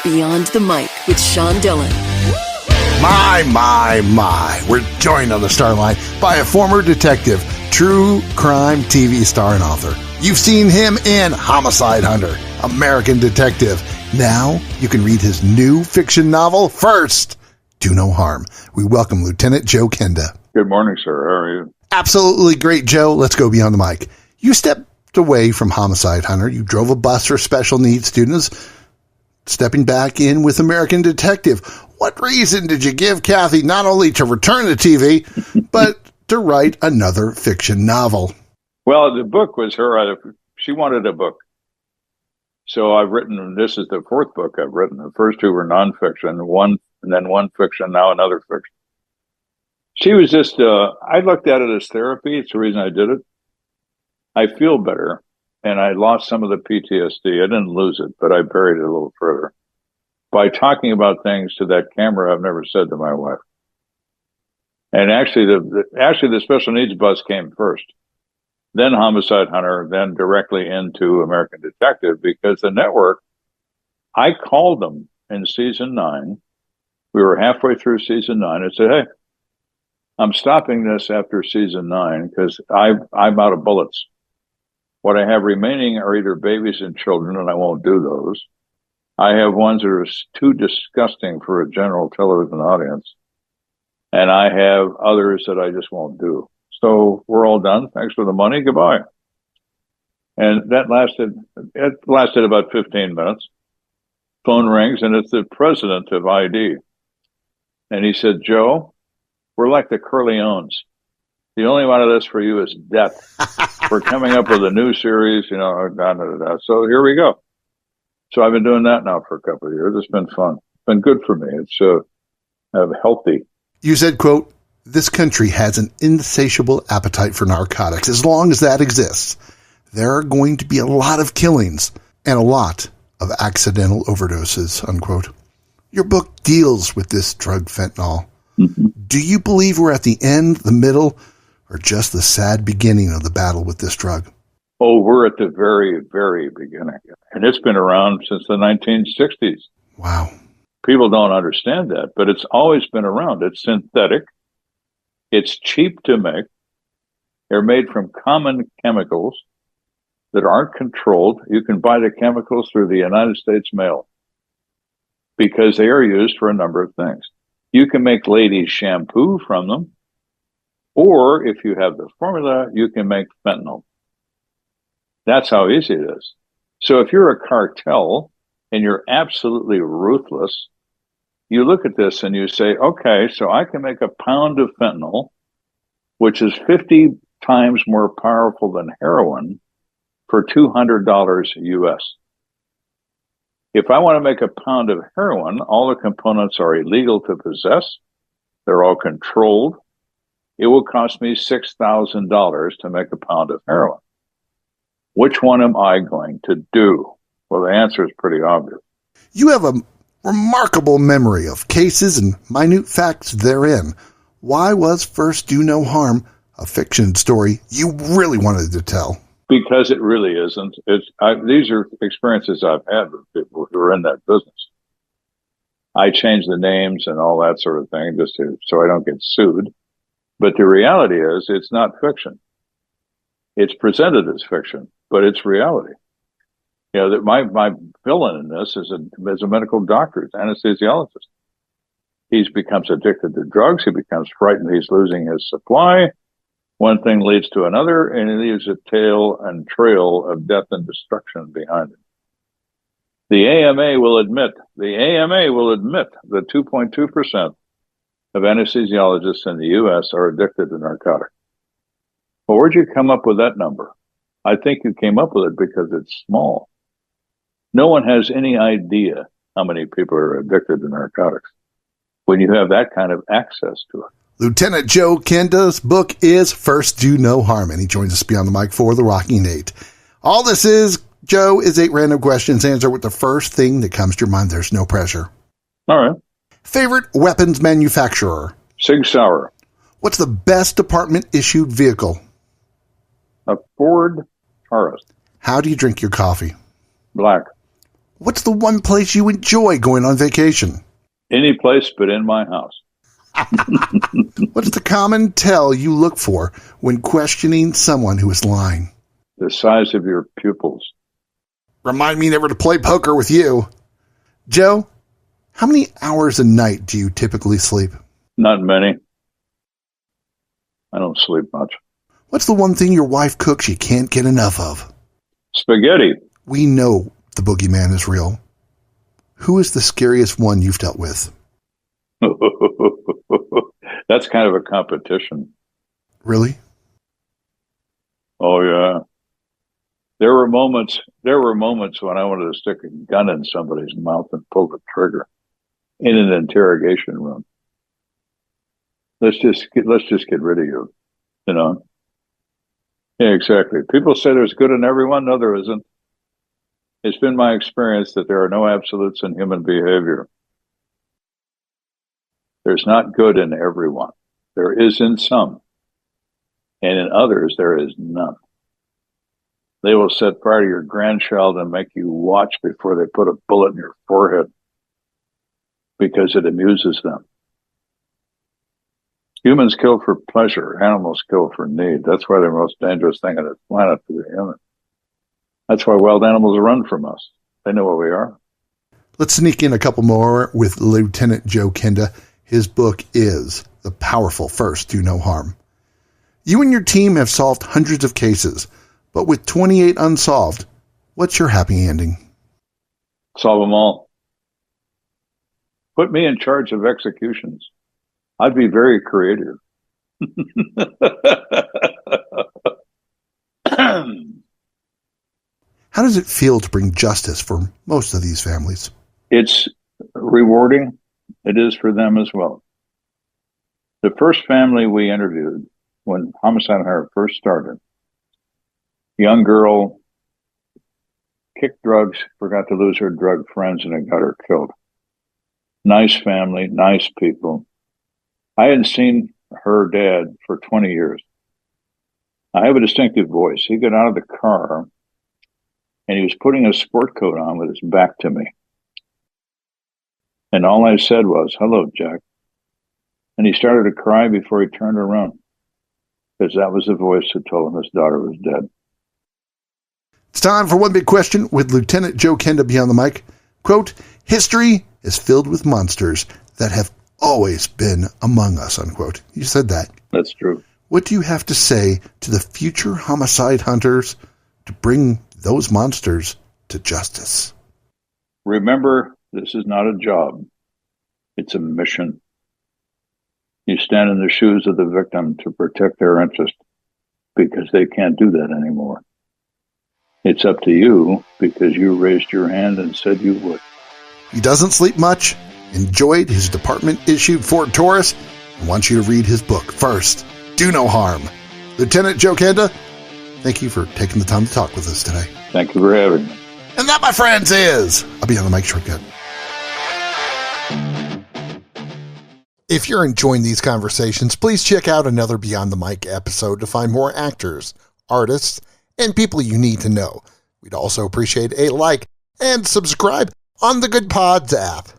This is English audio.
Beyond the Mic with Sean Dillon. My. We're joined on the Starline by a former detective, true crime TV star and author. You've seen him in Homicide Hunter, American Detective. Now you can read his new fiction novel, First, Do No Harm. We welcome Lieutenant Joe Kenda. Good morning, sir. How are you? Absolutely great, Joe. Let's go beyond the mic. You stepped away from Homicide Hunter. You drove a bus for special needs students, stepping back in with American Detective. What reason did you give Kathy not only to return to TV, but to write another fiction novel? Well, the book was her. She wanted a book. So I've written, this is the fourth book I've written. The first two were nonfiction, and then one fiction, now another fiction. She was just, I looked at it as therapy. It's the reason I did it. I feel better, and I lost some of the PTSD. I didn't lose it, but I buried it a little further by talking about things to that camera I've never said to my wife. And actually, the special needs bus came first, then Homicide Hunter, then directly into American Detective, because the network, I called them in season 9. We were halfway through season 9 and said, hey, I'm stopping this after season 9 because I'm out of bullets. What I have remaining are either babies and children, and I won't do those. I have ones that are too disgusting for a general television audience. And I have others that I just won't do. So we're all done. Thanks for the money. Goodbye. And that lasted about 15 minutes. Phone rings, and it's the president of ID. And he said, Joe, we're like the Corleones. The only one of this for you is death. We're coming up with a new series, So here we go. So I've been doing that now for a couple of years. It's been fun. It's been good for me. It's healthy. You said, quote, this country has an insatiable appetite for narcotics. As long as that exists, there are going to be a lot of killings and a lot of accidental overdoses, unquote. Your book deals with this drug fentanyl. Mm-hmm. Do you believe we're at the end, the middle, or just the sad beginning of the battle with this drug? Oh, we're at the very, very beginning. And it's been around since the 1960s. Wow. People don't understand that, but it's always been around. It's synthetic. It's cheap to make. They're made from common chemicals that aren't controlled. You can buy the chemicals through the United States mail because they are used for a number of things. You can make ladies shampoo from them, or if you have the formula, you can make fentanyl. That's how easy it is. So if you're a cartel and you're absolutely ruthless, you look at this and you say, okay, so I can make a pound of fentanyl, which is 50 times more powerful than heroin, for $200 US. If I want to make a pound of heroin, all the components are illegal to possess. They're all controlled. It will cost me $6,000 to make a pound of heroin. Which one am I going to do? Well, the answer is pretty obvious. You have a remarkable memory of cases and minute facts therein. Why was First Do No Harm a fiction story you really wanted to tell? Because it really isn't. These are experiences I've had with people who are in that business. I changed the names and all that sort of thing so I don't get sued. But the reality is it's not fiction. It's presented as fiction, but it's reality. That my villain in this is a medical doctor, anesthesiologist. He becomes addicted to drugs. He becomes frightened he's losing his supply. One thing leads to another, and he leaves a trail of death and destruction behind him. The AMA will admit that 2.2% of anesthesiologists in the U.S. are addicted to narcotics. Well, where'd you come up with that number? I think you came up with it because it's small. No one has any idea how many people are addicted to narcotics when you have that kind of access to it. Lieutenant Joe Kenda's book is First Do No Harm, and he joins us beyond the mic for the Rocking 8. All this is, Joe, is 8 random questions. Answer with the first thing that comes to your mind. There's no pressure. All right. Favorite weapons manufacturer? Sig Sauer. What's the best department-issued vehicle? A Ford Taurus. How do you drink your coffee? Black. What's the one place you enjoy going on vacation? Any place but in my house. What's the common tell you look for when questioning someone who is lying? The size of your pupils. Remind me never to play poker with you. Joe, how many hours a night do you typically sleep? Not many. I don't sleep much. What's the one thing your wife cooks you can't get enough of? Spaghetti. We know the boogeyman is real. Who is the scariest one you've dealt with? That's kind of a competition. Really? Oh, yeah. There were moments when I wanted to stick a gun in somebody's mouth and pull the trigger in an interrogation room. Let's just get rid of you, you know? Yeah, exactly. People say there's good in everyone. No, there isn't. It's been my experience that there are no absolutes in human behavior. There's not good in everyone. There is in some. And in others, there is none. They will set fire to your grandchild and make you watch before they put a bullet in your forehead because it amuses them. Humans kill for pleasure. Animals kill for need. That's why they're the most dangerous thing on this planet for the human. That's why wild animals run from us. They know what we are. Let's sneak in a couple more with Lieutenant Joe Kenda. His book is The Powerful First Do No Harm. You and your team have solved hundreds of cases, but with 28 unsolved, what's your happy ending? Solve them all. Put me in charge of executions. I'd be very creative. How does it feel to bring justice for most of these families? It's rewarding. It is for them as well. The first family we interviewed when Homicide Hunter first started, young girl, kicked drugs, forgot to lose her drug friends, and it got her killed. Nice family, nice people. I hadn't seen her dad for 20 years. I have a distinctive voice. He got out of the car and he was putting a sport coat on with his back to me. And all I said was, "Hello, Jack." And he started to cry before he turned around because that was the voice that told him his daughter was dead. It's time for One Big Question with Lieutenant Joe Kenda beyond the mic. Quote, history is filled with monsters that have always been among us, unquote. You said that. That's true. What do you have to say to the future homicide hunters to bring those monsters to justice? Remember, this is not a job. It's a mission. You stand in the shoes of the victim to protect their interest because they can't do that anymore. It's up to you because you raised your hand and said you would. He doesn't sleep much, enjoyed his department-issued Ford Taurus, and wants you to read his book, First, Do No Harm. Lieutenant Joe Kenda, thank you for taking the time to talk with us today. Thank you for having me. And that, my friends, is a Beyond the Mic shortcut. If you're enjoying these conversations, please check out another Beyond the Mic episode to find more actors, artists, and people you need to know. We'd also appreciate a like and subscribe on the Good Pods app.